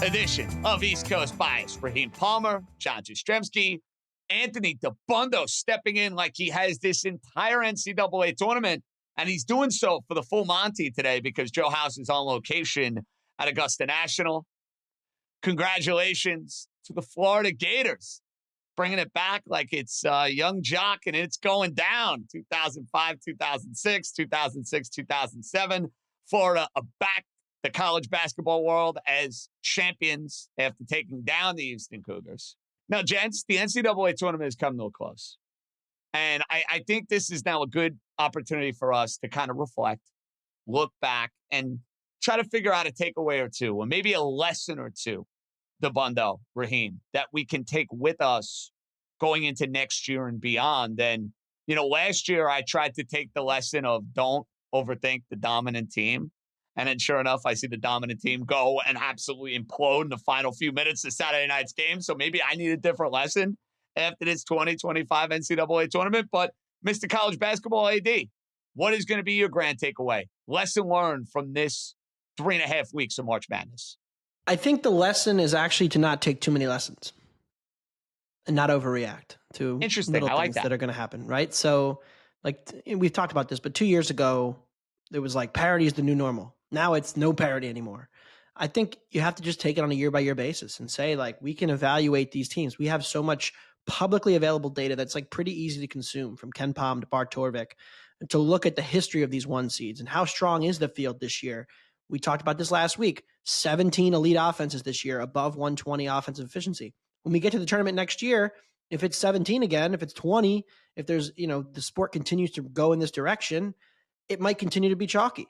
edition of East Coast Bias. Raheem Palmer, John Jastremski, Anthony Dabbundo stepping in like he has this entire NCAA tournament, and he's doing so for the full Monty today because Joe House is on location at Augusta National. Congratulations to the Florida Gators, bringing it back like it's young jock and it's going down. 2005, 2006, 2006, 2007. Florida are back the college basketball world as champions after taking down the Houston Cougars. Now, gents, the NCAA tournament has come to a close. And I think this is now a good opportunity for us to kind of reflect, look back, and try to figure out a takeaway or two, or maybe a lesson or two, Dabbundo, Raheem, that we can take with us going into next year and beyond. And, last year I tried to take the lesson of don't overthink the dominant team. And then sure enough, I see the dominant team go and absolutely implode in the final few minutes of Saturday night's game. So maybe I need a different lesson after this 2025 NCAA tournament. But Mr. College Basketball AD, what is going to be your grand takeaway? Lesson learned from this 3.5 weeks of March Madness? I think the lesson is actually to not take too many lessons and not overreact to little things that are going to happen, right? So, we've talked about this, but 2 years ago, it was like parity is the new normal. Now it's no parity anymore. I think you have to just take it on a year-by-year basis and say, we can evaluate these teams. We have so much publicly available data that's pretty easy to consume, from Ken Pom to Bart Torvik, and to look at the history of these one seeds and how strong is the field this year. We talked about this last week. 17 elite offenses this year, above 120 offensive efficiency. When we get to the tournament next year, if it's 17 again, if it's 20, if there's, the sport continues to go in this direction, it might continue to be chalky.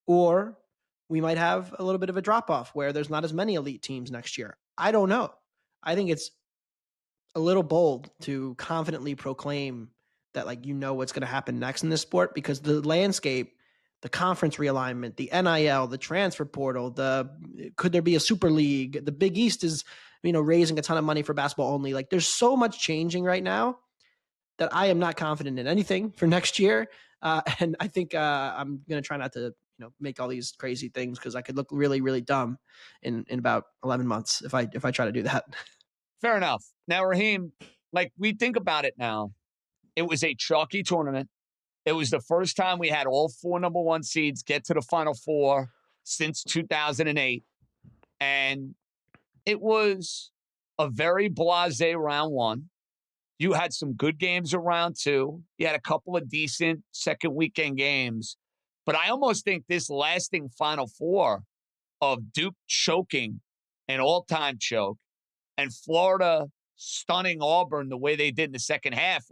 Or we might have a little bit of a drop-off where there's not as many elite teams next year. I don't know. I think it's a little bold to confidently proclaim that, what's going to happen next in this sport, because the landscape, the conference realignment, the NIL, the transfer portal, could there be a super league? The Big East is, raising a ton of money for basketball only. There's so much changing right now that I am not confident in anything for next year. And I think I'm going to try not to, make all these crazy things, because I could look really, really dumb in about 11 months if I try to do that. Fair enough. Now, Raheem, we think about it now, it was a chalky tournament. It was the first time we had all 4 number 1 seeds get to the Final Four since 2008. And it was a very blasé round 1. You had some good games in round 2. You had a couple of decent second weekend games. But I almost think this lasting Final Four of Duke choking an all-time choke and Florida stunning Auburn the way they did in the second half,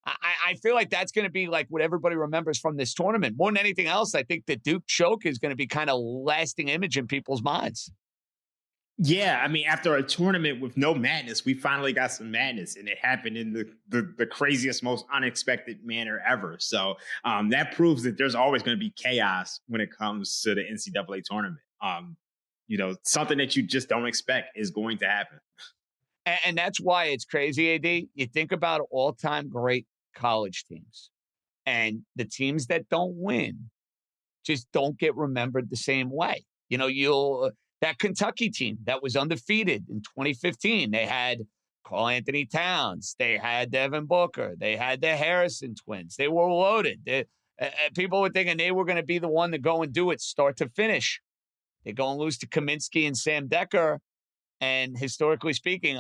I feel like that's going to be what everybody remembers from this tournament. More than anything else, I think the Duke choke is going to be kind of lasting image in people's minds. Yeah, after a tournament with no madness, we finally got some madness, and it happened in the craziest, most unexpected manner ever. So that proves that there's always going to be chaos when it comes to the NCAA tournament. Something that you just don't expect is going to happen. And that's why it's crazy, AD. You think about all-time great college teams, and the teams that don't win just don't get remembered the same way. That Kentucky team that was undefeated in 2015, they had Karl Anthony Towns, they had Devin Booker, they had the Harrison twins. They were loaded. People were thinking they were going to be the one to go and do it start to finish. They go and lose to Kaminsky and Sam Decker. And historically speaking,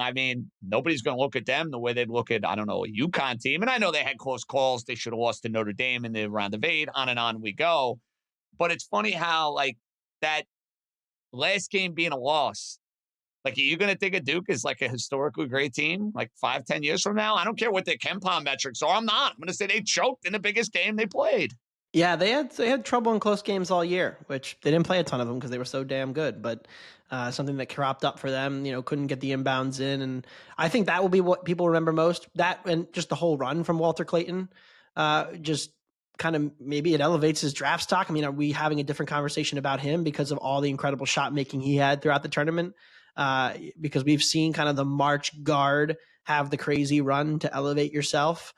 nobody's going to look at them the way they'd look at, a UConn team. And I know they had close calls. They should have lost to Notre Dame in the round of 8, on and on we go. But it's funny how, that last game being a loss, are you going to think of Duke as a historically great team 5-10 years from now? I don't care what their Ken Pom metrics are. I'm going to say they choked in the biggest game they played. Yeah, they had trouble in close games all year, which they didn't play a ton of them because they were so damn good. But something that cropped up for them, couldn't get the inbounds in. And I think that will be what people remember most. That and just the whole run from Walter Clayton, just kind of maybe it elevates his draft stock. Are we having a different conversation about him because of all the incredible shot making he had throughout the tournament? Because we've seen kind of the March guard have the crazy run to elevate yourself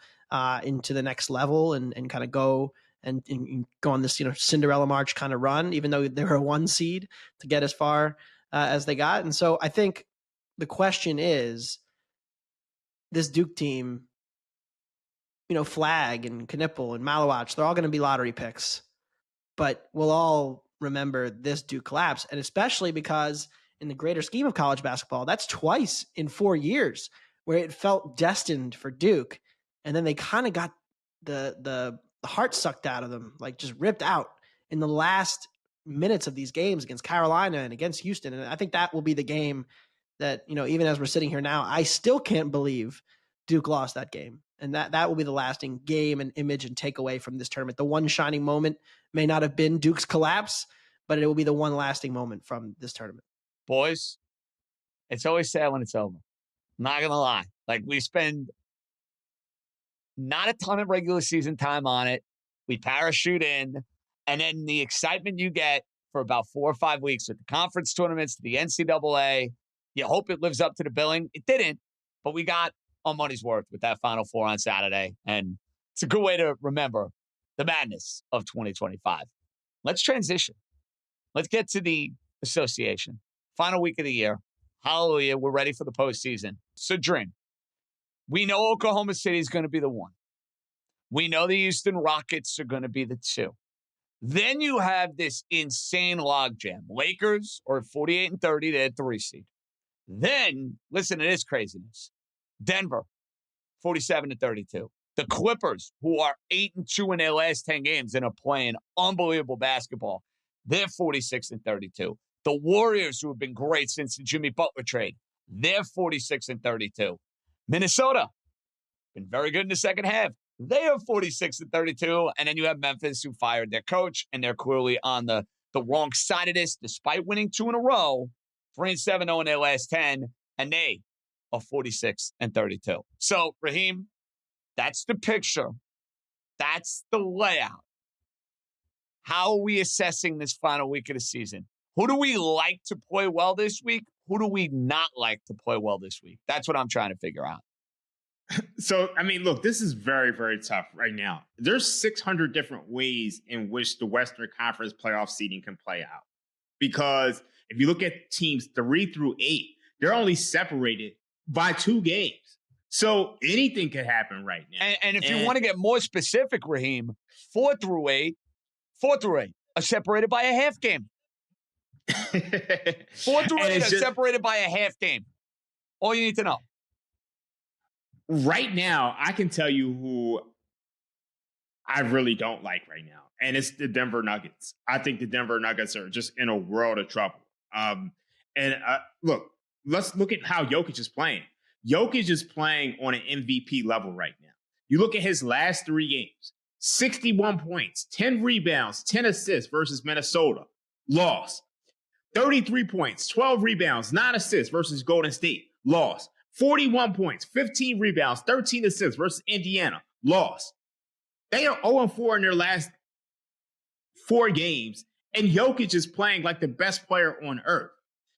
into the next level and kind of go and go on this, Cinderella March kind of run, even though they were a 1 seed to get as far as they got. And so I think the question is, this Duke team, Flag and Knipple and Malawach, they're all going to be lottery picks. But we'll all remember this Duke collapse, and especially because in the greater scheme of college basketball, that's twice in 4 years where it felt destined for Duke, and then they kind of got the heart sucked out of them, like just ripped out in the last minutes of these games against Carolina and against Houston. And I think that will be the game that, even as we're sitting here now, I still can't believe Duke lost that game. And that will be the lasting game and image and takeaway from this tournament. The one shining moment may not have been Duke's collapse, but it will be the one lasting moment from this tournament. Boys, it's always sad when it's over. I'm not going to lie. Like, we spend not a ton of regular season time on it. We parachute in, and then the excitement you get for about 4 or 5 weeks with the conference tournaments, the NCAA, you hope it lives up to the billing. It didn't, but we got our money's worth with that Final Four on Saturday, and it's a good way to remember the madness of 2025. Let's transition. Let's get to the association. Final week of the year. Hallelujah. We're ready for the postseason. So, Dream, we know Oklahoma City is going to be the 1. We know the Houston Rockets are going to be the 2. Then you have this insane logjam. Lakers are 48-30. They're 3 seed. Then, listen to this craziness. Denver, 47-32. The Clippers, who are 8-2 in their last 10 games and are playing unbelievable basketball, they're 46-32. The Warriors, who have been great since the Jimmy Butler trade, they're 46-32. Minnesota, been very good in the second half. They are 46-32. And then you have Memphis, who fired their coach, and they're clearly on the wrong side of this, despite winning 2 in a row, 3-7-0 in their last 10, and they are 46-32. So, Raheem, that's the picture. That's the layout. How are we assessing this final week of the season? Who do we like to play well this week? Who do we not like to play well this week? That's what I'm trying to figure out. So, I mean, look, this is very, very tough right now. There's 600 different ways in which the Western Conference playoff seeding can play out. Because if you look at teams 3 through 8, they're only separated by 2 games. So anything could happen right now. And if you want to get more specific, Raheem, 4 through 8 are separated by a half game. 4 through 8 are separated by a half game. All you need to know. Right now, I can tell you who I really don't like right now, and it's the Denver Nuggets. I think the Denver Nuggets are just in a world of trouble. Look, let's look at how Jokic is playing. Jokic is playing on an MVP level right now. You look at his last 3 games, 61 points, 10 rebounds, 10 assists versus Minnesota, loss. 33 points, 12 rebounds, 9 assists versus Golden State, loss. 41 points, 15 rebounds, 13 assists versus Indiana, loss. They are 0-4 in their last 4 games, and Jokic is playing like the best player on earth.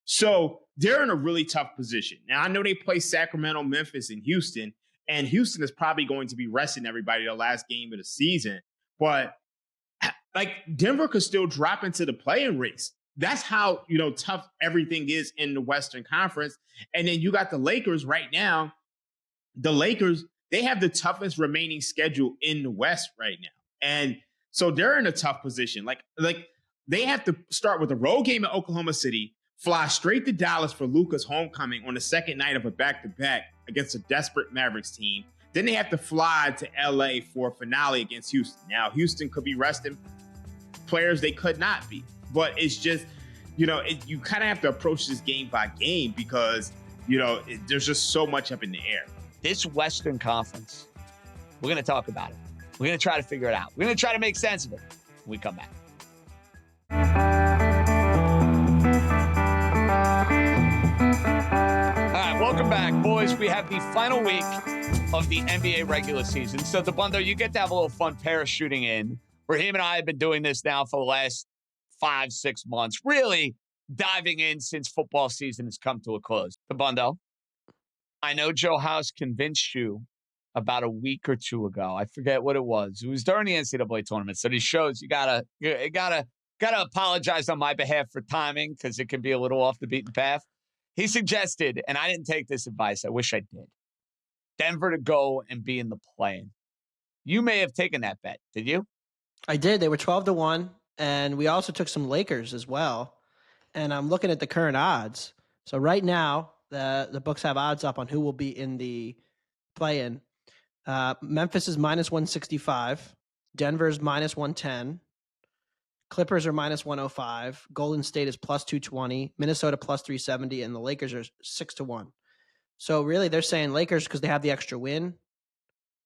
So they're in a really tough position. Now, I know they play Sacramento, Memphis, and Houston is probably going to be resting everybody the last game of the season. But, like, Denver could still drop into the play-in race. That's how, tough everything is in the Western Conference. And then you got the Lakers right now. The Lakers, they have the toughest remaining schedule in the West right now. And so they're in a tough position. Like they have to start with a road game at Oklahoma City, fly straight to Dallas for Luka's homecoming on the second night of a back-to-back against a desperate Mavericks team. Then they have to fly to LA for a finale against Houston. Now, Houston could be resting players they could not be. But it's just, you kind of have to approach this game by game because, there's just so much up in the air. This Western Conference, we're going to talk about it. We're going to try to figure it out. We're going to try to make sense of it when we come back. All right, welcome back, boys. We have the final week of the NBA regular season. So, Dabbundo, you get to have a little fun parachuting in. Raheem and I have been doing this now for the last 5-6 months, really diving in since football season has come to a close. Dabbundo, I know Joe House convinced you about a week or 2 ago. I forget what it was. It was during the NCAA tournament. So these shows, you gotta got to apologize on my behalf for timing because it can be a little off the beaten path. He suggested, and I didn't take this advice. I wish I did. Denver to go and be in the play-in. You may have taken that bet. Did you? I did. They were 12-1, and we also took some Lakers as well. And I'm looking at the current odds. So right now, the books have odds up on who will be in the play-in. Memphis is -165. Denver's -110. Clippers are -105. Golden State is +220. Minnesota +370. And the Lakers are 6-1. So really, they're saying Lakers because they have the extra win.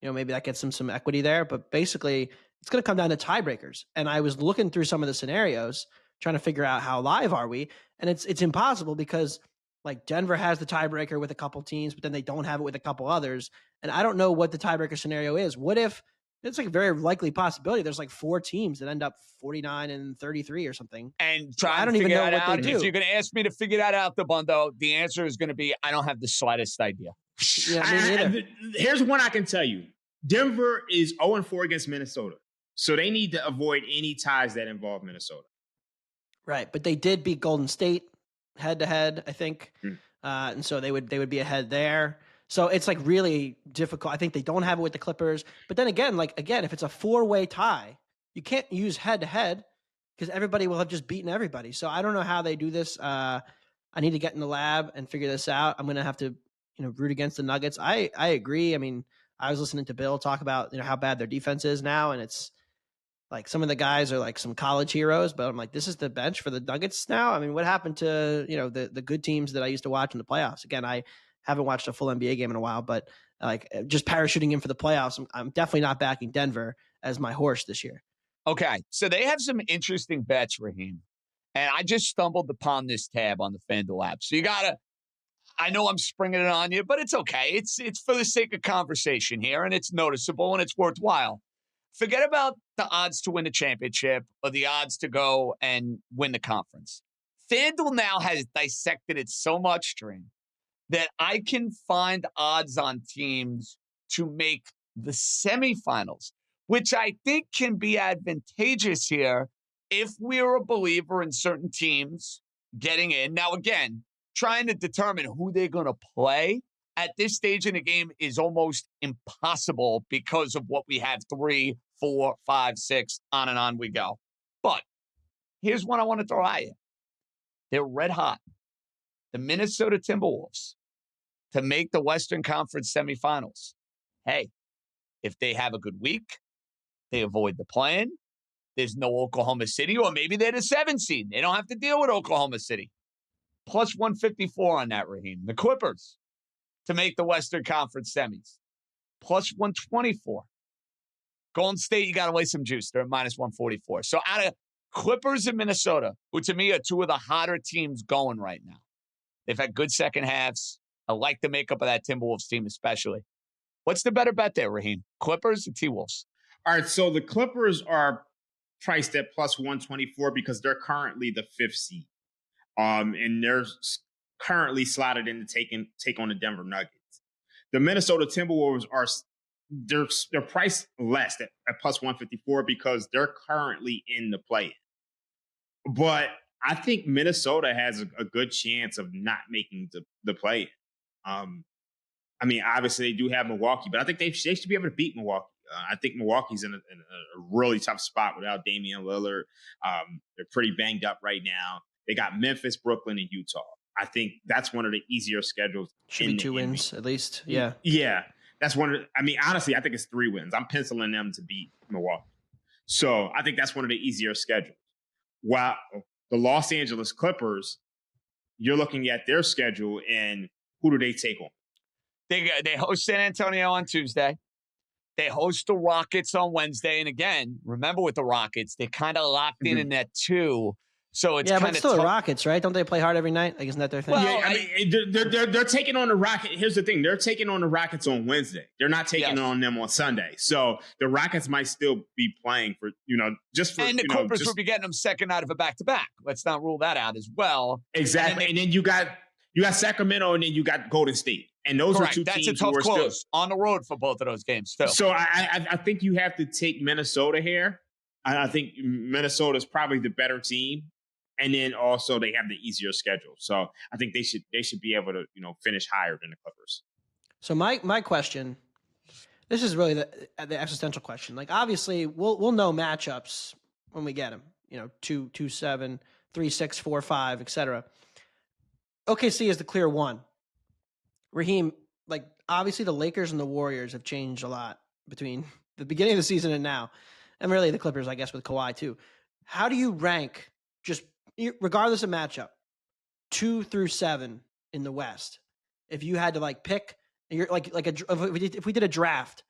Maybe that gets them some equity there. But basically, it's going to come down to tiebreakers. And I was looking through some of the scenarios, trying to figure out how live are we. And it's impossible because like Denver has the tiebreaker with a couple teams, but then they don't have it with a couple others. And I don't know what the tiebreaker scenario is. What if it's like a very likely possibility there's like 4 teams that end up 49-33 or something. And I don't even know what they do. If you're going to ask me to figure that out, Dabbundo, the answer is going to be I don't have the slightest idea. Yeah, me neither. Here's one I can tell you. Denver is 0-4 against Minnesota. So they need to avoid any ties that involve Minnesota. Right, but they did beat Golden State head-to-head, I think. And so they would be ahead there. So it's like really difficult. I think they don't have it with the Clippers. But then again, if it's a 4-way tie, you can't use head-to-head because everybody will have just beaten everybody. So I don't know how they do this. I need to get in the lab and figure this out. I'm going to have to root against the Nuggets. I agree. I mean, I was listening to Bill talk about how bad their defense is now, and it's like some of the guys are like some college heroes, but I'm like, this is the bench for the Nuggets now. I mean, what happened to the good teams that I used to watch in the playoffs? Again, I haven't watched a full NBA game in a while, but like just parachuting in for the playoffs, I'm definitely not backing Denver as my horse this year. Okay, so they have some interesting bets, Raheem, and I just stumbled upon this tab on the FanDuel app. So I know I'm springing it on you, but it's okay. It's for the sake of conversation here, and it's noticeable and it's worthwhile. Forget about the odds to win the championship or the odds to go and win the conference. FanDuel now has dissected it so much, Dream, that I can find odds on teams to make the semifinals, which I think can be advantageous here if we're a believer in certain teams getting in. Now, again, trying to determine who they're going to play at this stage in the game is almost impossible because of what we have 3, 4, 5, 6, on and on we go. But here's one I want to throw at you. They're red hot. The Minnesota Timberwolves to make the Western Conference semifinals. Hey, if they have a good week, they avoid the play-in. There's no Oklahoma City, or maybe they're the 7 seed. They don't have to deal with Oklahoma City. Plus 154 on that, Raheem. The Clippers to make the Western Conference semis. Plus 124. Golden State, you got to lay some juice. They're at minus 144. So out of Clippers and Minnesota, who to me are 2 of the hotter teams going right now. They've had good second halves. I like the makeup of that Timberwolves team especially. What's the better bet there, Raheem? Clippers or T-Wolves? All right, so the Clippers are priced at plus 124 because they're currently the 5th seed. And they're currently slotted in to take on the Denver Nuggets. The Minnesota Timberwolves they're priced less at plus 154 because they're currently in the play-in. But I think Minnesota has a good chance of not making the play-in. I mean, obviously they do have Milwaukee, but I think they should be able to beat Milwaukee. I think Milwaukee's in a really tough spot without Damian Lillard. They're pretty banged up right now. They got Memphis, Brooklyn, and Utah. I think that's one of the easier schedules. Should be 2 wins at least. Yeah. Yeah. That's honestly, I think it's 3 wins. I'm penciling them to beat Milwaukee. So I think that's one of the easier schedules. While the Los Angeles Clippers, you're looking at their schedule and who do they take on? They host San Antonio on Tuesday. They host the Rockets on Wednesday. And again, remember with the Rockets, they kind of locked in that 2. So it's but still the Rockets, right? Don't they play hard every night? Like, isn't that their thing? Well, yeah, I mean, they're taking on the Rockets. Here's the thing: they're taking on the Rockets on Wednesday. They're not taking on them on Sunday. So the Rockets might still be playing for just for. And the Clippers will be getting them second out of a back-to-back. Let's not rule that out as well. Exactly, and then you got Sacramento, and then you got Golden State, and those are 2 That's teams a tough who are close still on the road for both of those games. Too. So I think you have to take Minnesota here. I think Minnesota is probably the better team. And then also they have the easier schedule. So I think they should be able to, finish higher than the Clippers. So my question, this is really the existential question. Like, obviously we'll know matchups when we get them, 2-7, 3-6, 4-5, etc. OKC is the clear one. Raheem, like, obviously the Lakers and the Warriors have changed a lot between the beginning of the season and now. And really the Clippers, I guess, with Kawhi too. How do you rank, just regardless of matchup, 2 through 7 in the West? If you had to pick, you're if we did a draft,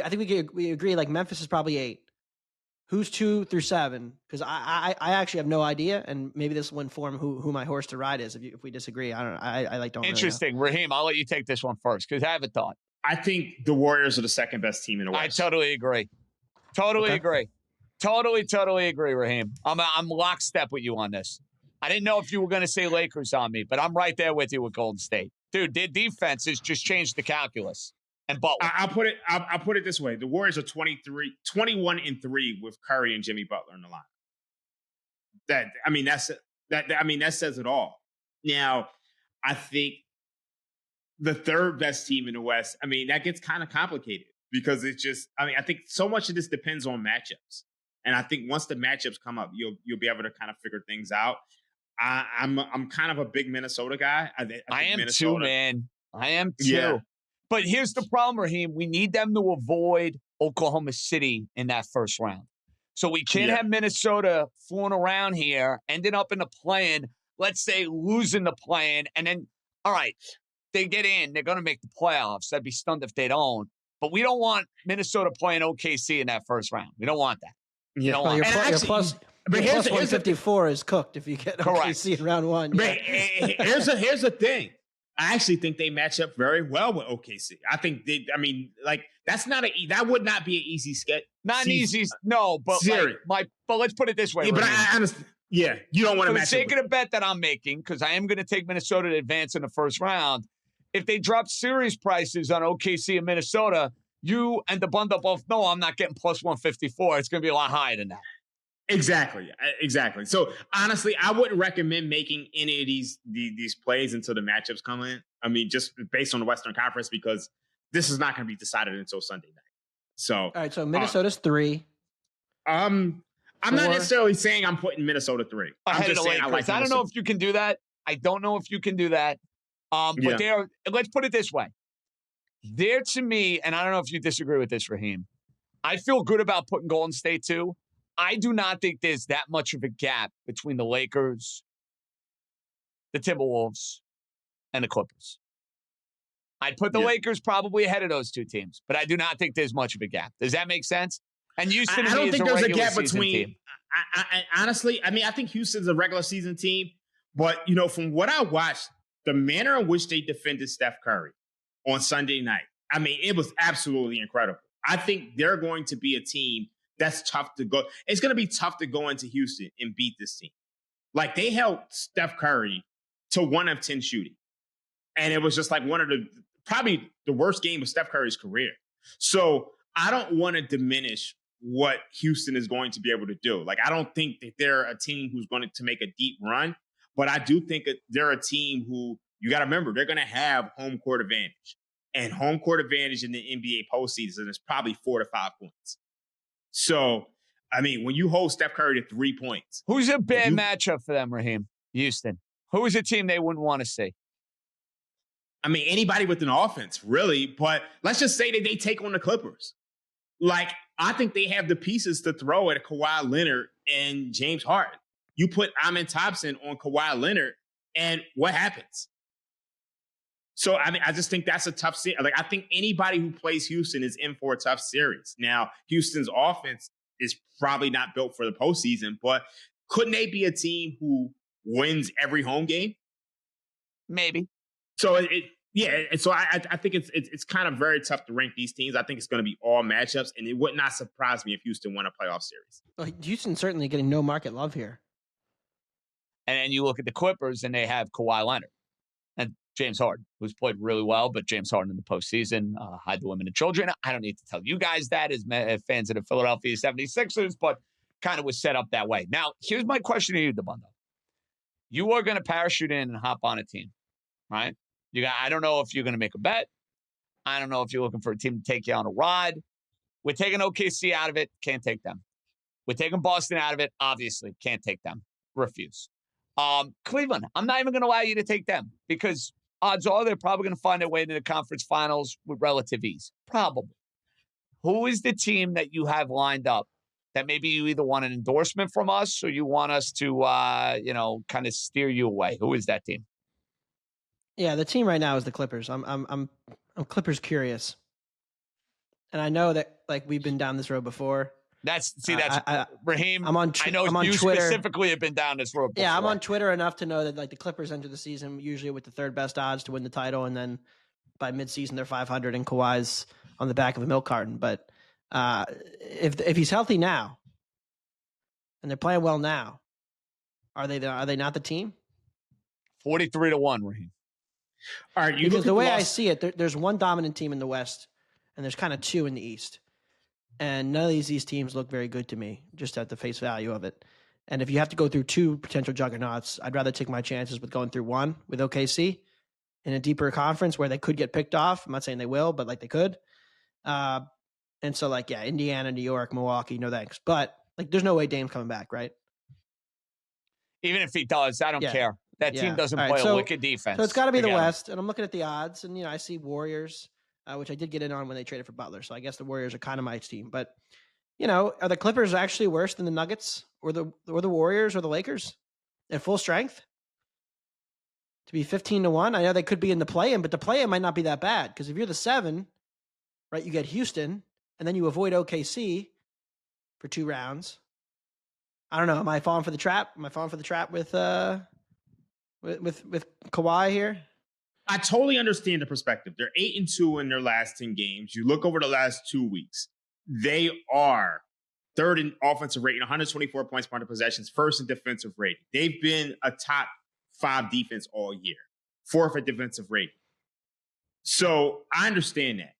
I think we agree like Memphis is probably 8. Who's 2 through 7? Because I actually have no idea, and maybe this will inform who my horse to ride is. If we disagree, I don't know. I don't. Interesting, really Raheem. I'll let you take this one first because I have a thought. I think the Warriors are the second best team in the West. I totally agree. Totally agree. Totally agree, Raheem. I'm lockstep with you on this. I didn't know if you were going to say Lakers on me, but I'm right there with you with Golden State. Dude, their defense has just changed the calculus. And Butler. I'll put it this way. The Warriors are 21-3 with Curry and Jimmy Butler in the line. That says it all. Now, I think the third best team in the West, that gets kind of complicated because it's just, I think so much of this depends on matchups. And I think once the matchups come up, you'll be able to kind of figure things out. I'm kind of a big Minnesota guy. I am too, man. I am too. Yeah. But here's the problem, Raheem. We need them to avoid Oklahoma City in that first round. So we can't have Minnesota fooling around here, ending up in the play-in, let's say losing the play-in, and then, all right, they get in. They're going to make the playoffs. I'd be stunned if they don't. But we don't want Minnesota playing OKC in that first round. We don't want that. You don't want that. Your plus 154 is cooked if you get OKC in round 1. But here's the thing. I actually think they match up very well with OKC. I think that would not be an easy sketch. Not an easy, no, but but let's put it this way. Yeah, but I understand. Yeah, you don't want to match up. For the sake of the bet that I'm making, because I am going to take Minnesota to advance in the first round, if they drop series prices on OKC and Minnesota, you and Dabbundo both know I'm not getting plus 154. It's going to be a lot higher than that. Exactly. So honestly, I wouldn't recommend making any of these plays until the matchups come in. Just based on the Western Conference, because this is not going to be decided until Sunday night. So all right. So Minnesota's 3. I'm not necessarily saying I'm putting Minnesota 3. I'm just saying I don't know if you can do that. But let's put it this way. They're, to me, and I don't know if you disagree with this, Raheem, I feel good about putting Golden State 2. I do not think there's that much of a gap between the Lakers, the Timberwolves, and the Clippers. I'd put the Lakers probably ahead of those two teams, but I do not think there's much of a gap. Does that make sense? And Houston, I don't think there's a gap between. Team. Honestly, I think Houston's a regular season team, but from what I watched, the manner in which they defended Steph Curry on Sunday night, it was absolutely incredible. I think they're going to be a team that's tough to go. It's going to be tough to go into Houston and beat this team. Like, they held Steph Curry to 1 of 10 shooting. And it was just like probably the worst game of Steph Curry's career. So I don't want to diminish what Houston is going to be able to do. Like, I don't think that they're a team who's going to make a deep run, but I do think that they're a team who, you got to remember, they're going to have home court advantage. And home court advantage in the NBA postseason is probably 4 to 5 points. So, when you hold Steph Curry to 3 points. Who's a bad matchup for them, Raheem? Houston. Who is a team they wouldn't want to see? Anybody with an offense, really. But let's just say that they take on the Clippers. Like, I think they have the pieces to throw at Kawhi Leonard and James Harden. You put Amin Thompson on Kawhi Leonard, and what happens? So, I just think that's a tough series. Like, I think anybody who plays Houston is in for a tough series. Now, Houston's offense is probably not built for the postseason, but couldn't they be a team who wins every home game? Maybe. So, so I think it's kind of very tough to rank these teams. I think it's going to be all matchups, and it would not surprise me if Houston won a playoff series. Well, Houston's certainly getting no market love here. And then you look at the Clippers, and they have Kawhi Leonard and James Harden, who's played really well, but James Harden in the postseason, hide the women and children. I don't need to tell you guys that as fans of the Philadelphia 76ers, but kind of was set up that way. Now, here's my question to you, Dabbundo. You are going to parachute in and hop on a team, right? I don't know if you're going to make a bet. I don't know if you're looking for a team to take you on a ride. We're taking OKC out of it. Can't take them. We're taking Boston out of it. Obviously, can't take them. Refuse. Cleveland, I'm not even going to allow you to take them because odds are they're probably going to find their way into the conference finals with relative ease. Probably. Who is the team that you have lined up that maybe you either want an endorsement from us or you want us to, kind of steer you away? Who is that team? Yeah, the team right now is the Clippers. I'm Clippers curious, and I know that we've been down this road before. That's Raheem. I'm on you Twitter. Specifically have been down this road before. Yeah, I'm on Twitter enough to know that the Clippers enter the season usually with the third best odds to win the title, and then by midseason they're 500 and Kawhi's on the back of a milk carton. But if he's healthy now, and they're playing well now, are they not the team? 43-1, Raheem. All right, because the way I see it, there's one dominant team in the West, and there's kind of two in the East. And none of these teams look very good to me, just at the face value of it. And if you have to go through two potential juggernauts, I'd rather take my chances with going through one with OKC in a deeper conference where they could get picked off. I'm not saying they will, but they could. And so Indiana, New York, Milwaukee, no thanks. But there's no way Dame's coming back, right? Even if he does, I don't care. That team doesn't play a wicked defense. So it's got to be the West. And I'm looking at the odds, and I see Warriors, which I did get in on when they traded for Butler. So I guess the Warriors are kind of my team. But are the Clippers actually worse than the Nuggets or the Warriors or the Lakers at full strength? To be 15-1, I know they could be in the play-in, but the play-in might not be that bad because if you're the 7, right, you get Houston, and then you avoid OKC for 2 rounds. I don't know. Am I falling for the trap? Am I falling for the trap with Kawhi here? I totally understand the perspective. They're 8-2 in their last 10 games. You look over the last 2 weeks, they are third in offensive rating, 124 points per 100 possessions, first in defensive rating. They've been a top 5 defense all year, 4th at defensive rating. So I understand that.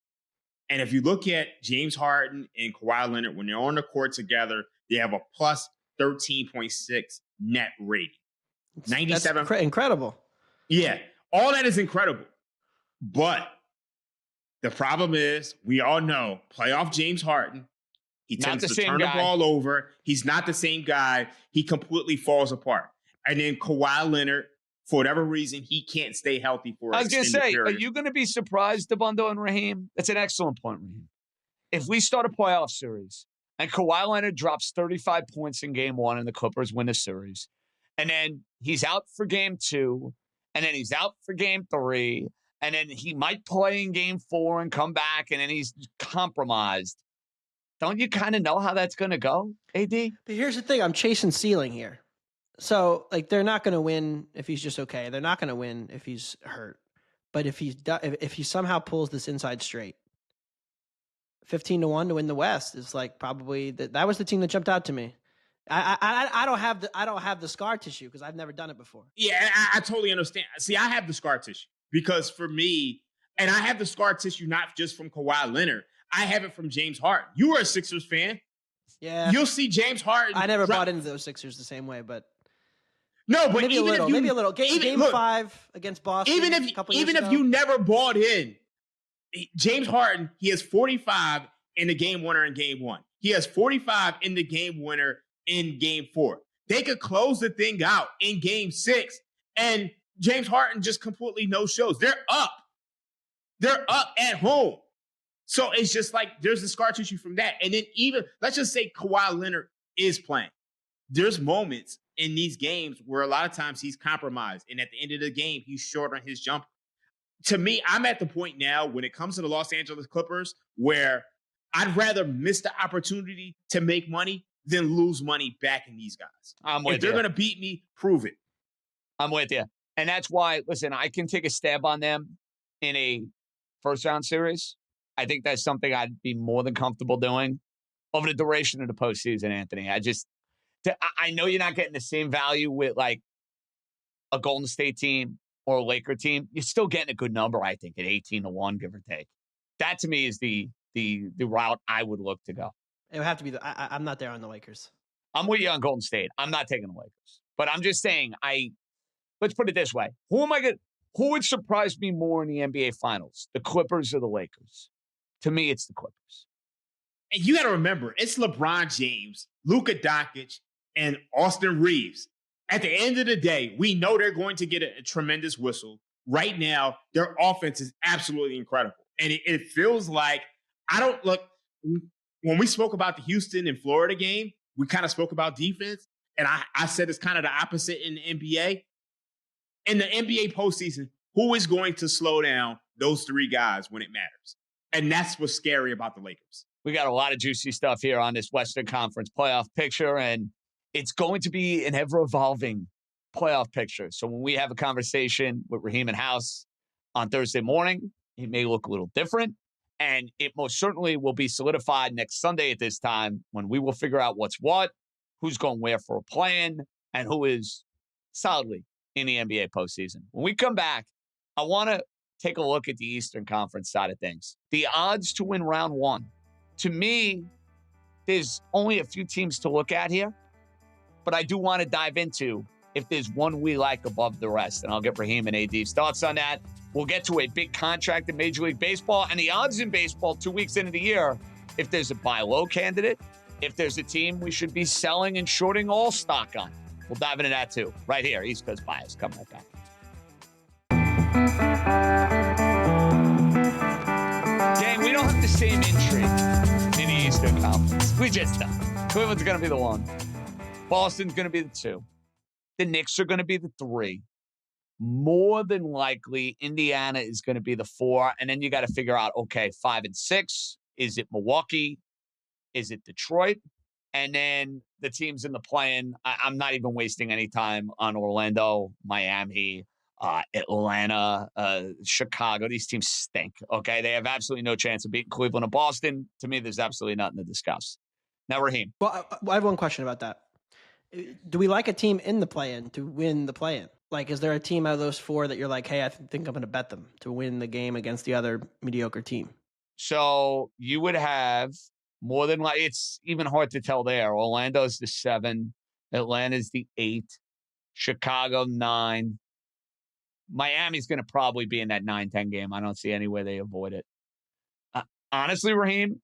And if you look at James Harden and Kawhi Leonard, when they're on the court together, they have a plus 13.6 net rating. 97. That's incredible. Yeah. All that is incredible. But the problem is, we all know, playoff James Harden, he tends to turn the ball over. He's not the same guy. He completely falls apart. And then Kawhi Leonard, for whatever reason, he can't stay healthy for I was going to say, are you going to be surprised, Dabbundo and Raheem? That's an excellent point, Raheem. If we start a playoff series and Kawhi Leonard drops 35 points in game 1 and the Clippers win the series, and then he's out for game 2, and then he's out for game 3, and then he might play in game 4 and come back, and then he's compromised. Don't you kind of know how that's going to go, AD? But here's the thing. I'm chasing ceiling here. So, they're not going to win if he's just okay. They're not going to win if he's hurt. But if he somehow pulls this inside straight, 15-1 to win the West is probably that was the team that jumped out to me. I don't have the scar tissue because I've never done it before. Yeah, I totally understand. See, I have the scar tissue because for me, and I have the scar tissue not just from Kawhi Leonard, I have it from James Harden. You are a Sixers fan. Yeah. You'll see James Harden. I never bought into those Sixers the same way, but no, but maybe even maybe a little. Game 5 against Boston. Even if you never bought in, James Harden, he has 45 in the game winner in game 1. He has 45 in the game winner in game 4. They could close the thing out in game 6, and James Harden just completely no shows. They're up. They're up at home. So it's just there's the scar tissue from that. And then even, let's just say Kawhi Leonard is playing. There's moments in these games where a lot of times he's compromised. And at the end of the game, he's short on his jumper. To me, I'm at the point now when it comes to the Los Angeles Clippers where I'd rather miss the opportunity to make money than lose money backing these guys. If they're going to beat me, prove it. I'm with you. And that's why, listen, I can take a stab on them in a first-round series. I think that's something I'd be more than comfortable doing over the duration of the postseason, Anthony. I know you're not getting the same value with a Golden State team or a Laker team. You're still getting a good number, I think, at 18-1, give or take. That to me is the route I would look to go. It would have to be I'm not there on the Lakers. I'm with you on Golden State. I'm not taking the Lakers. But I'm just saying, let's put it this way. Who would surprise me more in the NBA Finals? The Clippers or the Lakers? To me, it's the Clippers. And you got to remember, it's LeBron James, Luka Doncic, and Austin Reeves. At the end of the day, we know they're going to get a tremendous whistle. Right now, their offense is absolutely incredible. And it feels like, when we spoke about the Houston and Florida game, we kind of spoke about defense. And I said it's kind of the opposite in the NBA. In the NBA postseason, who is going to slow down those three guys when it matters? And that's what's scary about the Lakers. We got a lot of juicy stuff here on this Western Conference playoff picture, and it's going to be an ever-evolving playoff picture. So when we have a conversation with Raheem and House on Thursday morning, it may look a little different, and it most certainly will be solidified next Sunday at this time when we will figure out what's what, who's going where for a plan, and who is solidly in the NBA postseason. When we come back, I want to take a look at the Eastern Conference side of things. The odds to win round one. To me, there's only a few teams to look at here, but I do want to dive into if there's one we like above the rest, and I'll get Raheem and AD's thoughts on that. We'll get to a big contract in Major League Baseball and the odds in baseball 2 weeks into the year, if there's a buy low candidate, if there's a team we should be selling and shorting all stock on. We'll dive into that too, right here. East Coast Bias, coming right back. Gang, we don't have the same intrigue in the Eastern Conference. We just don't. Cleveland's going to be the 1. Boston's going to be the 2. The Knicks are going to be the 3. More than likely, Indiana is going to be the 4. And then you got to figure out, okay, 5 and 6. Is it Milwaukee? Is it Detroit? And then the teams in the play-in, I'm not even wasting any time on Orlando, Miami, Atlanta, Chicago. These teams stink, okay? They have absolutely no chance of beating Cleveland or Boston. To me, there's absolutely nothing to discuss. Now, Raheem. Well, I have one question about that. Do we like a team in the play-in to win the play-in? Like, is there a team out of those 4 that you're like, hey, I think I'm going to bet them to win the game against the other mediocre team? So you would have more than like, it's even hard to tell there. Orlando's the 7, Atlanta's the 8, Chicago 9. Miami's going to probably be in that 9-10 game. I don't see any way they avoid it. Honestly, Raheem,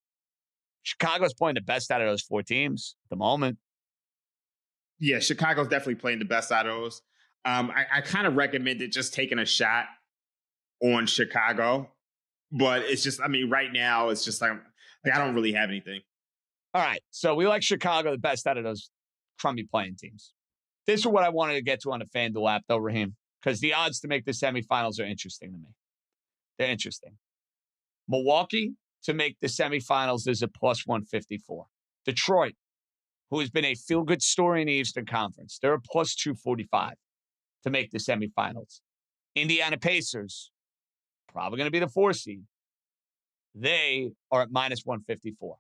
Chicago's playing the best out of those 4 teams at the moment. Yeah, Chicago's definitely playing the best out of those. I kind of recommended just taking a shot on Chicago, but it's just, right now it's just like I don't really have anything. All right, so we like Chicago the best out of those crummy playing teams. This is what I wanted to get to on the FanDuel app, though, Raheem, because the odds to make the semifinals are interesting to me. They're interesting. Milwaukee to make the semifinals is a plus 154. Detroit, who has been a feel-good story in the Eastern Conference, they're a plus 245 to make the semifinals. Indiana Pacers, probably going to be the 4 seed. They are at minus 154.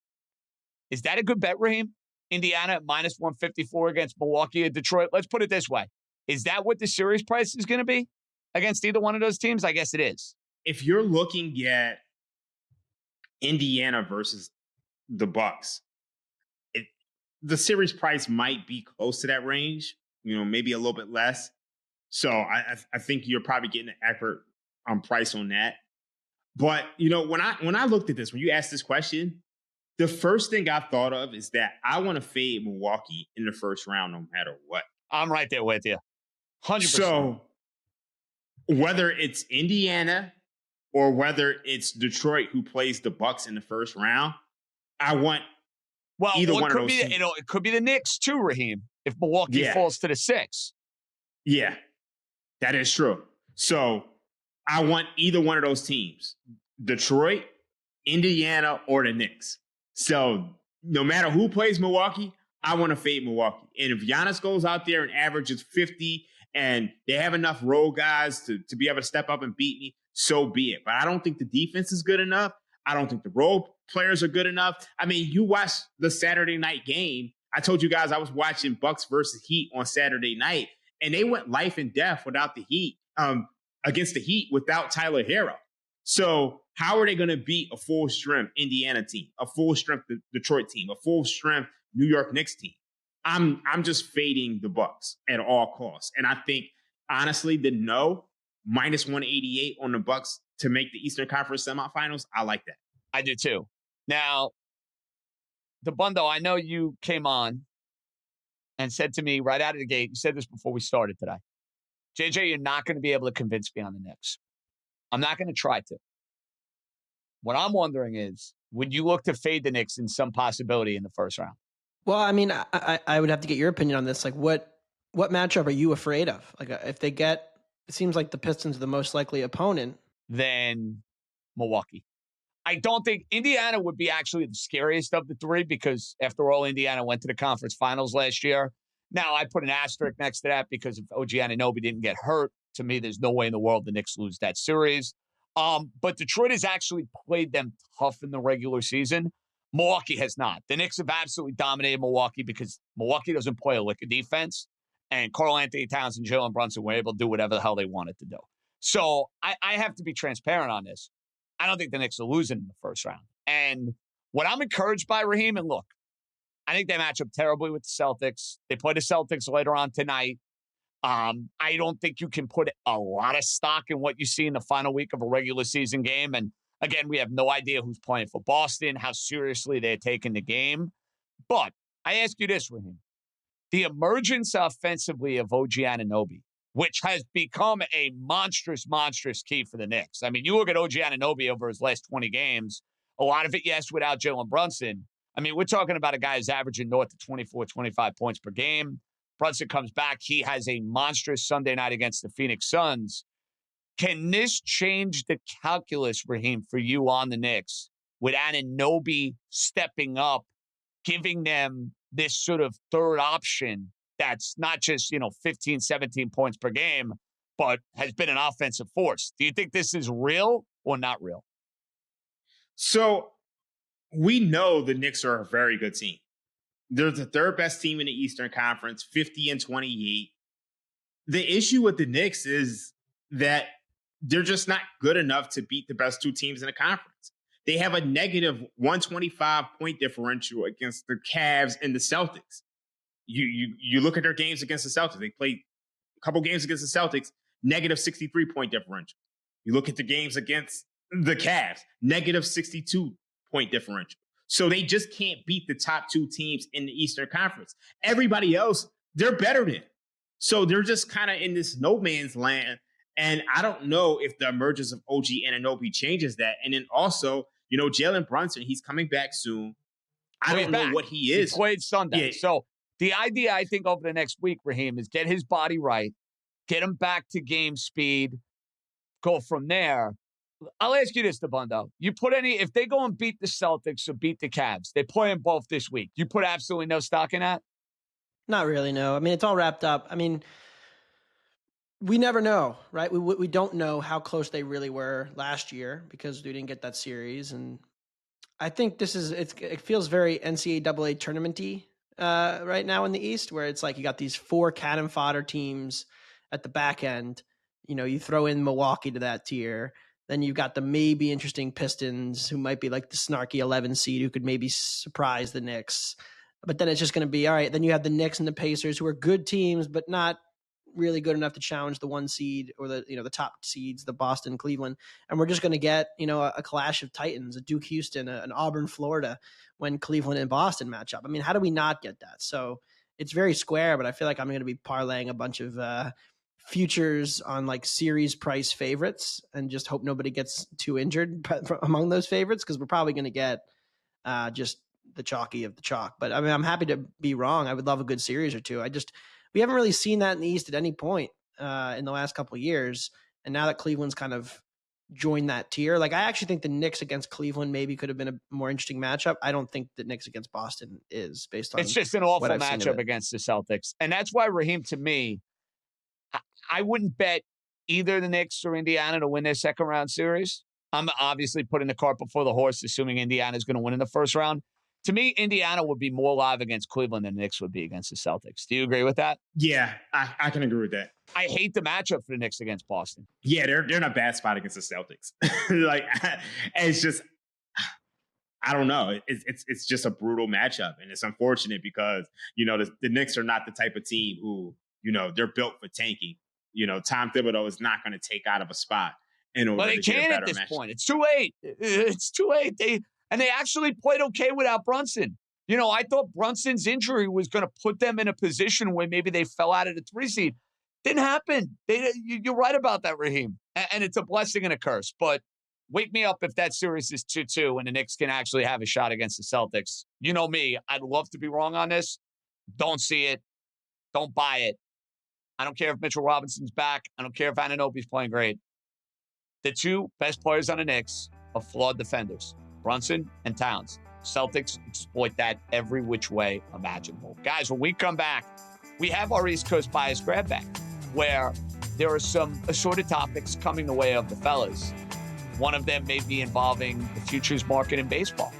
Is that a good bet, Raheem? Indiana at minus 154 against Milwaukee or Detroit? Let's put it this way. Is that what the series price is going to be against either one of those teams? I guess it is. If you're looking at Indiana versus the Bucks, the series price might be close to that range, maybe a little bit less. So I think you're probably getting an accurate price on that. But, when I looked at this, when you asked this question, the first thing I thought of is that I want to fade Milwaukee in the first round no matter what. I'm right there with you. 100%. So whether it's Indiana or whether it's Detroit who plays the Bucks in the first round, I want either one of those. It could be the Knicks too, Raheem, if Milwaukee falls to the 6. Yeah, that is true. So I want either one of those teams, Detroit, Indiana, or the Knicks. So no matter who plays Milwaukee, I want to fade Milwaukee. And if Giannis goes out there and averages 50 and they have enough role guys to be able to step up and beat me, so be it. But I don't think the defense is good enough. I don't think the role players are good enough. You watch the Saturday night game. I told you guys I was watching Bucks versus Heat on Saturday night, and they went life and death without the Heat, against the Heat without Tyler Hero. So how are they going to beat a full-strength Indiana team, a full-strength Detroit team, a full-strength New York Knicks team? I'm just fading the Bucks at all costs. And I think, honestly, the minus 188 on the Bucks to make the Eastern Conference semifinals, I like that. I do too. Now, Dabbundo, I know you came on and said to me right out of the gate, you said this before we started today, JJ, you're not going to be able to convince me on the Knicks. I'm not going to try to. What I'm wondering is, would you look to fade the Knicks in some possibility in the first round? Well, I mean, I would have to get your opinion on this. Like, what matchup are you afraid of? Like, if they get, it seems like the Pistons are the most likely opponent. Then Milwaukee. I don't think Indiana would be actually the scariest of the three because, after all, Indiana went to the conference finals last year. Now, I put an asterisk next to that because if OG Anunoby didn't get hurt, to me, there's no way in the world the Knicks lose that series. But Detroit has actually played them tough in the regular season. Milwaukee has not. The Knicks have absolutely dominated Milwaukee because Milwaukee doesn't play a lick of defense. And Karl-Anthony Towns and Jalen Brunson were able to do whatever the hell they wanted to do. So I have to be transparent on this. I don't think the Knicks are losing in the first round. And what I'm encouraged by, Raheem, and look, I think they match up terribly with the Celtics. They play the Celtics later on tonight. I don't think you can put a lot of stock in what you see in the final week of a regular season game. And again, we have no idea who's playing for Boston, how seriously they're taking the game. But I ask you this, Raheem. The emergence offensively of OG Anunoby, which has become a monstrous key for the Knicks. I mean, you look at OG Anunoby over his last 20 games, a lot of it, yes, without Jalen Brunson. I mean, we're talking about a guy who's averaging north of 24, 25 points per game. Brunson comes back. He has a monstrous Sunday night against the Phoenix Suns. Can this change the calculus, Raheem, for you on the Knicks with Anunoby stepping up, giving them this sort of third option that's not just, 15, 17 points per game, but has been an offensive force? Do you think this is real or not real? So we know the Knicks are a very good team. They're the third best team in the Eastern Conference, 50-28. The issue with the Knicks is that they're just not good enough to beat the best two teams in the conference. They have a negative 125 point differential against the Cavs and the Celtics. You look at their games against the Celtics. They played a couple games against the Celtics, negative 63 point differential. You look at the games against the Cavs, negative 62 point differential. So they just can't beat the top two teams in the Eastern Conference. Everybody else, they're better than. So they're just kind of in this no man's land. And I don't know if the emergence of OG Anunoby changes that. And then also, Jalen Brunson, he's coming back soon. I don't know what he is. He played Sunday. Yeah. So the idea, I think, over the next week, Raheem, is get his body right, get him back to game speed, go from there. I'll ask you this, Dabbundo. If they go and beat the Celtics or beat the Cavs, they play them both this week. You put absolutely no stock in that? Not really, no. I mean, it's all wrapped up. I mean, we never know, right? We don't know how close they really were last year because we didn't get that series. And I think it feels very NCAA tournament-y right now in the East, where it's like you got these 4 cannon fodder teams at the back end. You throw in Milwaukee to that tier. Then you've got the maybe interesting Pistons, who might be like the snarky 11 seed who could maybe surprise the Knicks. But then it's just going to be, all right, then you have the Knicks and the Pacers, who are good teams, but not really good enough to challenge the 1 seed or the top seeds, the Boston, Cleveland. And we're just going to get, a clash of Titans, a Duke Houston, an Auburn, Florida, when Cleveland and Boston match up. I mean, how do we not get that? So it's very square, but I feel like I'm going to be parlaying a bunch of futures on like series price favorites and just hope nobody gets too injured among those favorites, because we're probably going to get just the chalky of the chalk. But I mean, I'm happy to be wrong. I would love a good series or two. We haven't really seen that in the East at any point in the last couple of years. And now that Cleveland's kind of joined that tier, like I actually think the Knicks against Cleveland maybe could have been a more interesting matchup. I don't think the Knicks against Boston is, based on it's just an awful matchup against the Celtics. And that's why, Raheem, to me, I wouldn't bet either the Knicks or Indiana to win their second round series. I'm obviously putting the cart before the horse, assuming Indiana is going to win in the first round. To me, Indiana would be more live against Cleveland than the Knicks would be against the Celtics. Do you agree with that? Yeah, I can agree with that. I hate the matchup for the Knicks against Boston. Yeah, they're in a bad spot against the Celtics. It's just, I don't know. It's just a brutal matchup, and it's unfortunate because the Knicks are not the type of team who they're built for tanking. Tom Thibodeau is not going to take out of a spot in order to get a better matchup. Well, they can't at this point. It's too late. It's too late. They actually played okay without Brunson. I thought Brunson's injury was going to put them in a position where maybe they fell out of the 3 seed. Didn't happen. You're right about that, Raheem. And it's a blessing and a curse. But wake me up if that series is 2-2 and the Knicks can actually have a shot against the Celtics. You know me. I'd love to be wrong on this. Don't see it. Don't buy it. I don't care if Mitchell Robinson's back. I don't care if Anunoby's playing great. The 2 best players on the Knicks are flawed defenders, Brunson and Towns. Celtics exploit that every which way imaginable. Guys, when we come back, we have our East Coast Bias grab bag, where there are some assorted topics coming the way of the fellas. One of them may be involving the futures market in baseball.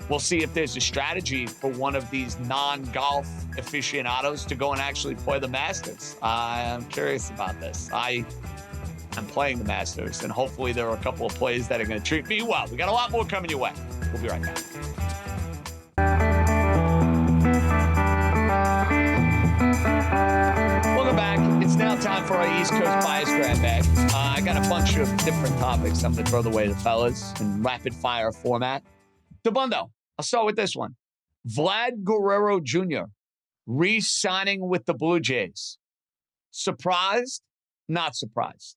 We'll see if there's a strategy for one of these non-golf aficionados to go and actually play the Masters. I'm curious about this. I'm playing the Masters, and hopefully there are a couple of plays that are going to treat me well. We got a lot more coming your way. We'll be right back. Welcome back. It's now time for our East Coast Bias grab bag. I got a bunch of different topics I'm going to throw the way to the fellas in rapid fire format. Dabbundo, I'll start with this one. Vlad Guerrero Jr. re-signing with the Blue Jays. Surprised? Not surprised.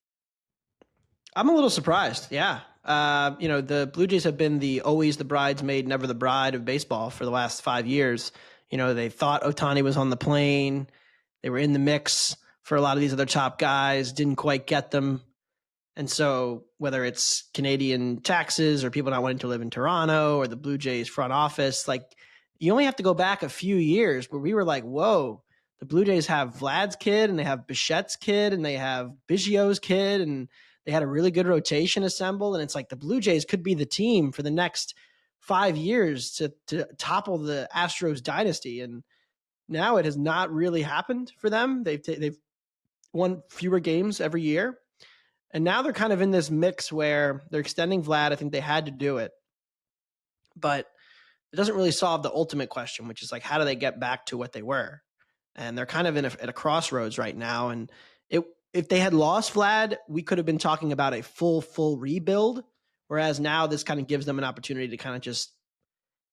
I'm a little surprised. Yeah. The Blue Jays have been always the bridesmaid, never the bride of baseball for the last 5 years. They thought Ohtani was on the plane. They were in the mix for a lot of these other top guys, didn't quite get them. And so whether it's Canadian taxes or people not wanting to live in Toronto or the Blue Jays front office, you only have to go back a few years where we were like, whoa, the Blue Jays have Vlad's kid and they have Bichette's kid and they have Biggio's kid and they had a really good rotation assembled. And it's like the Blue Jays could be the team for the next 5 years to topple the Astros dynasty. And now it has not really happened for them. They've won fewer games every year. And now they're kind of in this mix where they're extending Vlad. I think they had to do it. But it doesn't really solve the ultimate question, which is how do they get back to what they were? And they're kind of at a crossroads right now. And if they had lost Vlad, we could have been talking about a full rebuild. Whereas now this kind of gives them an opportunity to kind of just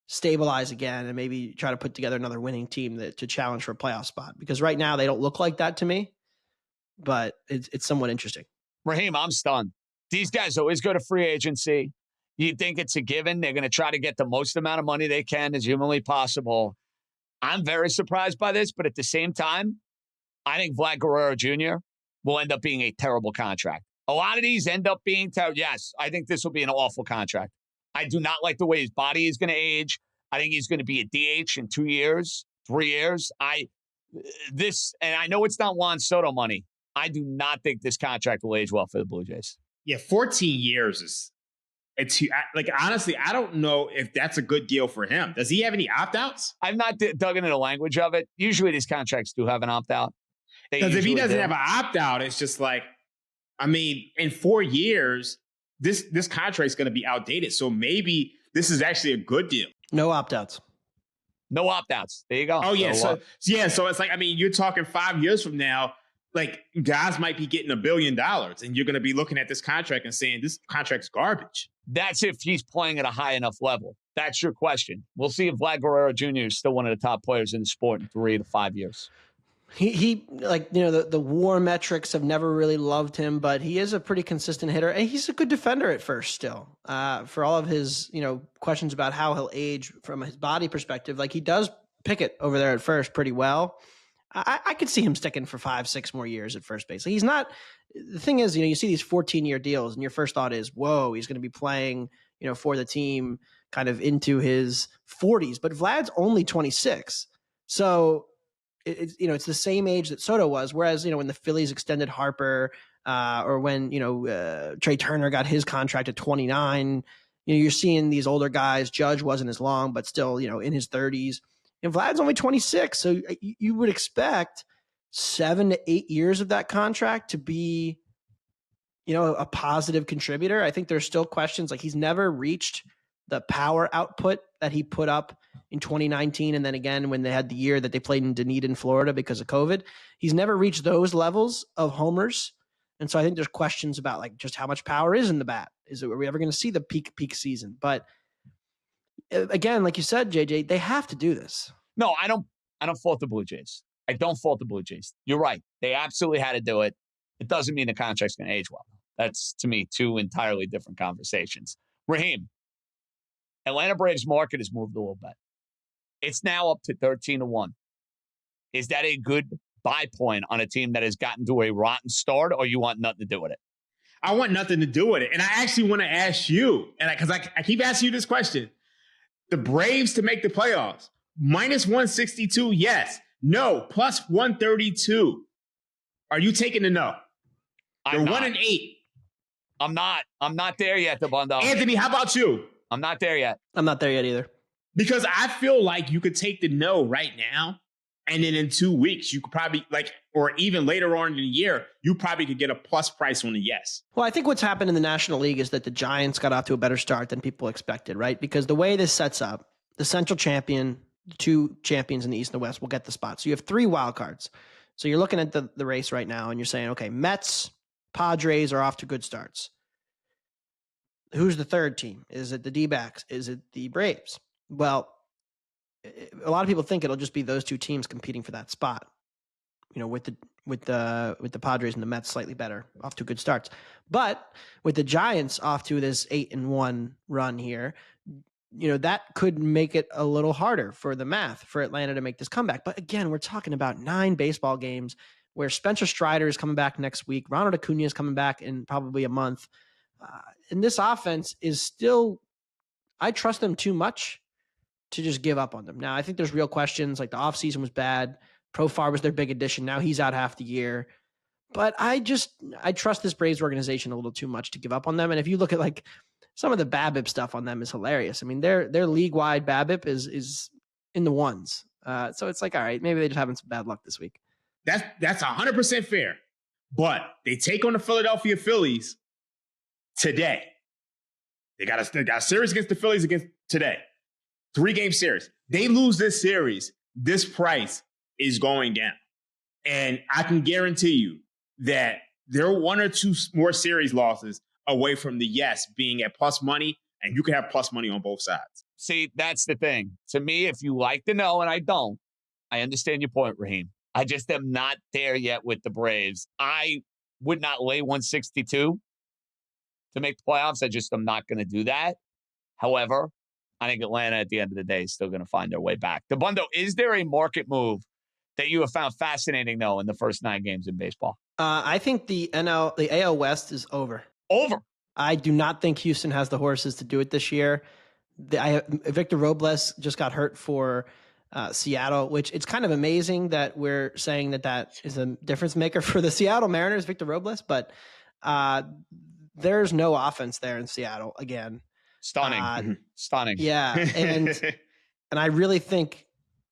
stabilize again and maybe try to put together another winning team to challenge for a playoff spot. Because right now they don't look like that to me, but it's somewhat interesting. Raheem, I'm stunned. These guys always go to free agency. You think it's a given. They're going to try to get the most amount of money they can as humanly possible. I'm very surprised by this, but at the same time, I think Vlad Guerrero Jr. will end up being a terrible contract. A lot of these end up being terrible. Yes, I think this will be an awful contract. I do not like the way his body is going to age. I think he's going to be a DH in 2 years, 3 years. And I know it's not Juan Soto money. I do not think this contract will age well for the Blue Jays. Yeah, 14 years honestly, I don't know if that's a good deal for him. Does he have any opt-outs? I've not dug into the language of it. Usually these contracts do have an opt-out. Because if he doesn't have an opt-out, it's just in 4 years, this contract is going to be outdated. So maybe this is actually a good deal. No opt-outs. No opt-outs. There you go. Oh, yeah. So it's you're talking 5 years from now, guys might be getting $1 billion and you're going to be looking at this contract and saying this contract's garbage. That's if he's playing at a high enough level. That's your question. We'll see if Vlad Guerrero Jr. is still one of the top players in the sport in 3 to 5 years. The WAR metrics have never really loved him, but he is a pretty consistent hitter and he's a good defender at first still. For all of his, questions about how he'll age from his body perspective, he does pick it over there at first pretty well. I could see him sticking for 5-6 more years at first base. He's not. The thing is, you see these 14-year deals, and your first thought is, "Whoa, he's going to be playing, for the team, kind of into his 40s." But Vlad's only 26, so it's the same age that Soto was. Whereas when the Phillies extended Harper, or when Trey Turner got his contract at 29, you're seeing these older guys. Judge wasn't as long, but still, in his 30s. And Vlad's only 26, so you would expect 7 to 8 years of that contract to be, a positive contributor. I think there's still questions. He's never reached the power output that he put up in 2019. And then again, when they had the year that they played in Dunedin, Florida because of COVID, he's never reached those levels of homers. And so I think there's questions about like just how much power is in the bat. Are we ever going to see the peak season? But again, like you said, JJ, they have to do this. No, I don't fault the Blue Jays. I don't fault the Blue Jays. You're right. They absolutely had to do it. It doesn't mean the contract's going to age well. That's, to me, two entirely different conversations. Raheem, Atlanta Braves market has moved a little bit. It's now up to 13-1. Is that a good buy point on a team that has gotten to a rotten start, or you want nothing to do with it? I want nothing to do with it. And I actually want to ask you, and because I keep asking you this question, the Braves to make the playoffs, -162, yes. No, +132. Are you taking the no? They're 1-8. I'm not there yet, Dabbundo. Anthony, how about you? I'm not there yet. I'm not there yet either. Because I feel like you could take the no right now, and then in 2 weeks, you could probably, or even later on in the year, you probably could get a plus price on the yes. Well, I think what's happened in the National League is that the Giants got off to a better start than people expected, right? Because the way this sets up, the central champion, the two champions in the East and the West will get the spot. So you have 3 wild cards. So you're looking at the race right now, and you're saying, okay, Mets, Padres are off to good starts. Who's the third team? Is it the D-backs? Is it the Braves? Well, a lot of people think it'll just be those two teams competing for that spot. You know, with the Padres and the Mets slightly better, off to good starts. But with the Giants off to this 8-1 run here, you know, that could make it a little harder for the math for Atlanta to make this comeback. But again, we're talking about 9 baseball games where Spencer Strider is coming back next week. Ronald Acuna is coming back in probably a month. And this offense is still, I trust them too much to just give up on them. Now, I think there's real questions. Like the offseason was bad. Profar was their big addition. Now he's out half the year. But I trust this Braves organization a little too much to give up on them. And if you look at like some of the BABIP stuff on them is hilarious. I mean, their league-wide BABIP is in the ones. So it's like, all right, maybe they're just having some bad luck this week. That's 100% fair. But they take on the Philadelphia Phillies today. They got a series against the Phillies today. 3-game series. They lose this series, this price is going down. And I can guarantee you that there are 1 or 2 more series losses away from the yes being at plus money, and you can have plus money on both sides. See, that's the thing. To me, if you like to know, and I don't, I understand your point, Raheem. I just am not there yet with the Braves. I would not lay 162 to make the playoffs. I just am not going to do that. However, I think Atlanta at the end of the day is still going to find their way back. Dabbundo, is there a market move that you have found fascinating, though, in the first 9 games in baseball? I think the AL West is over. Over? I do not think Houston has the horses to do it this year. Victor Robles just got hurt for Seattle, which it's kind of amazing that we're saying that is a difference maker for the Seattle Mariners, Victor Robles, but there's no offense there in Seattle again. Stunning. Stunning. Yeah. And I really think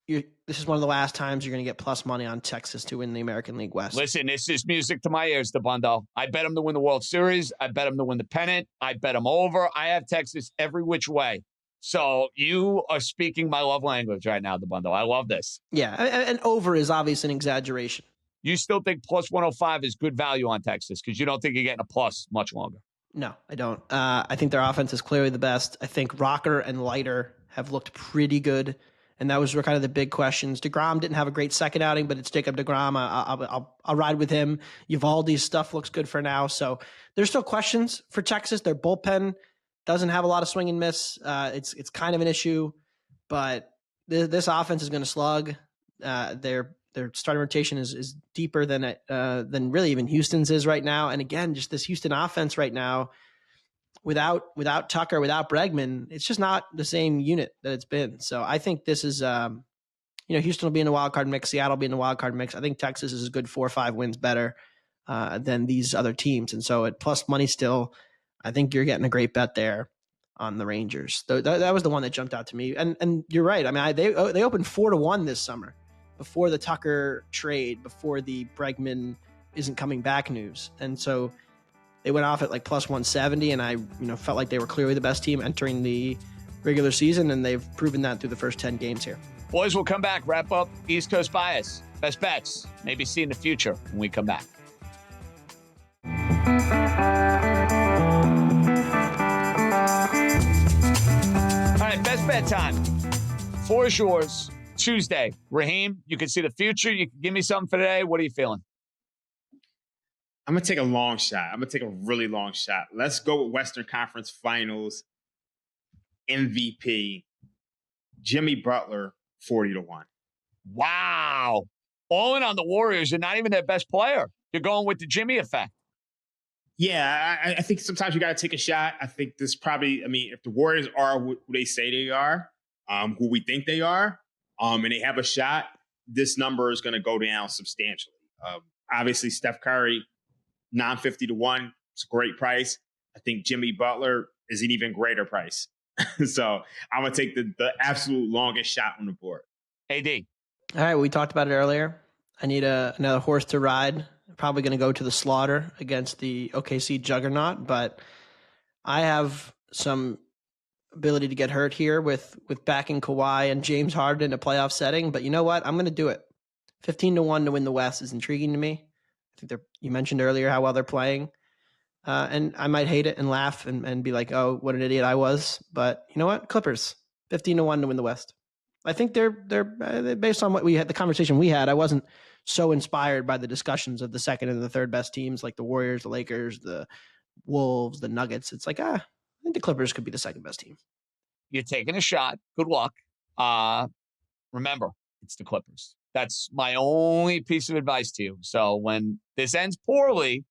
this is one of the last times you're going to get plus money on Texas to win the American League West. Listen, this is music to my ears, Dabbundo. I bet them to win the World Series. I bet them to win the pennant. I bet them over. I have Texas every which way. So you are speaking my love language right now, Dabbundo. I love this. Yeah, and over is obviously an exaggeration. You still think plus 105 is good value on Texas because you don't think you're getting a plus much longer? No, I don't. I think their offense is clearly the best. I think Rocker and Leiter have looked pretty good, and that was kind of the big questions. DeGrom didn't have a great second outing, but it's Jacob DeGrom. I'll ride with him. Uvalde's stuff looks good for now. So there's still questions for Texas. Their bullpen doesn't have a lot of swing and miss. It's kind of an issue, but this offense is going to slug. Their starting rotation is deeper than really even Houston's is right now. And again, just this Houston offense right now, without Tucker, without Bregman, it's just not the same unit that it's been. So I think this is, Houston will be in the wild card mix. Seattle will be in the wild card mix. I think Texas is a good 4 or 5 wins better than these other teams. And so at plus money still, I think you're getting a great bet there on the Rangers. That was the one that jumped out to me. And you're right. I mean, they opened 4-1 this summer before the Tucker trade, before the Bregman isn't coming back news. And so they went off at like plus 170, and I felt like they were clearly the best team entering the regular season, and they've proven that through the first 10 games here. Boys, we'll come back, wrap up East Coast Bias. Best bets, maybe see in the future when we come back. All right, best bet time. Floor is yours. Tuesday. Raheem, you can see the future. You can give me something for today. What are you feeling? I'm going to take a long shot. I'm going to take a really long shot. Let's go with Western Conference Finals MVP, Jimmy Butler, 40-1. Wow. All in on the Warriors and not even their best player. You're going with the Jimmy effect. Yeah, I think sometimes you got to take a shot. I think this probably, if the Warriors are who they say they are, who we think they are, and they have a shot, this number is going to go down substantially. Obviously, Steph Curry, 950-1. It's a great price. I think Jimmy Butler is an even greater price. So I'm going to take the absolute longest shot on the board. AD. All right, we talked about it earlier. I need another horse to ride. Probably going to go to the slaughter against the OKC juggernaut, but I have some ability to get hurt here with backing Kawhi and James Harden in a playoff setting. But you know what? I'm going to do it. 15-1 to win the West is intriguing to me. I think you mentioned earlier how well they're playing. And I might hate it and laugh and be like, oh, what an idiot I was. But you know what? Clippers, 15-1 to win the West. I think they're based on what we had, the conversation we had. I wasn't so inspired by the discussions of the second and the third best teams like the Warriors, the Lakers, the Wolves, the Nuggets. It's like, I think the Clippers could be the second best team. You're taking a shot. Good luck. Remember, it's the Clippers. That's my only piece of advice to you. So when this ends poorly,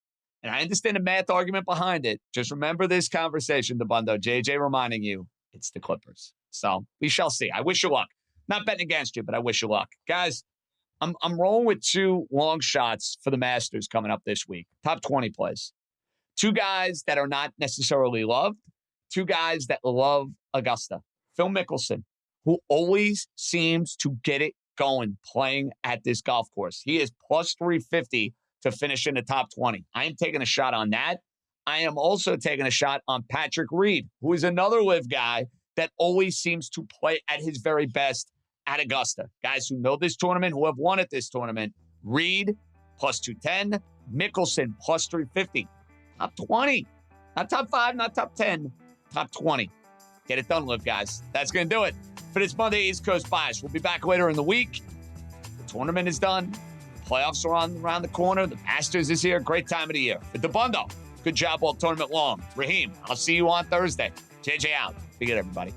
and I understand the math argument behind it, just remember this conversation, Dabbundo, JJ reminding you, it's the Clippers. So we shall see. I wish you luck. Not betting against you, but I wish you luck. Guys, I'm rolling with two long shots for the Masters coming up this week. Top 20 plays. Two guys that are not necessarily loved. Two guys that love Augusta. Phil Mickelson, who always seems to get it going playing at this golf course. He is plus 350 to finish in the top 20. I am taking a shot on that. I am also taking a shot on Patrick Reed, who is another live guy that always seems to play at his very best at Augusta. Guys who know this tournament, who have won at this tournament. Reed, plus 210. Mickelson, plus 350. Top 20. Not top 5, not top 10. Top 20. Get it done, live guys. That's going to do it for this Monday East Coast Bias. We'll be back later in the week. The tournament is done. Playoffs are around the corner. The Masters is here. Great time of the year. For Dabbundo, good job all tournament long. Raheem, I'll see you on Thursday. JJ out. Be good, everybody.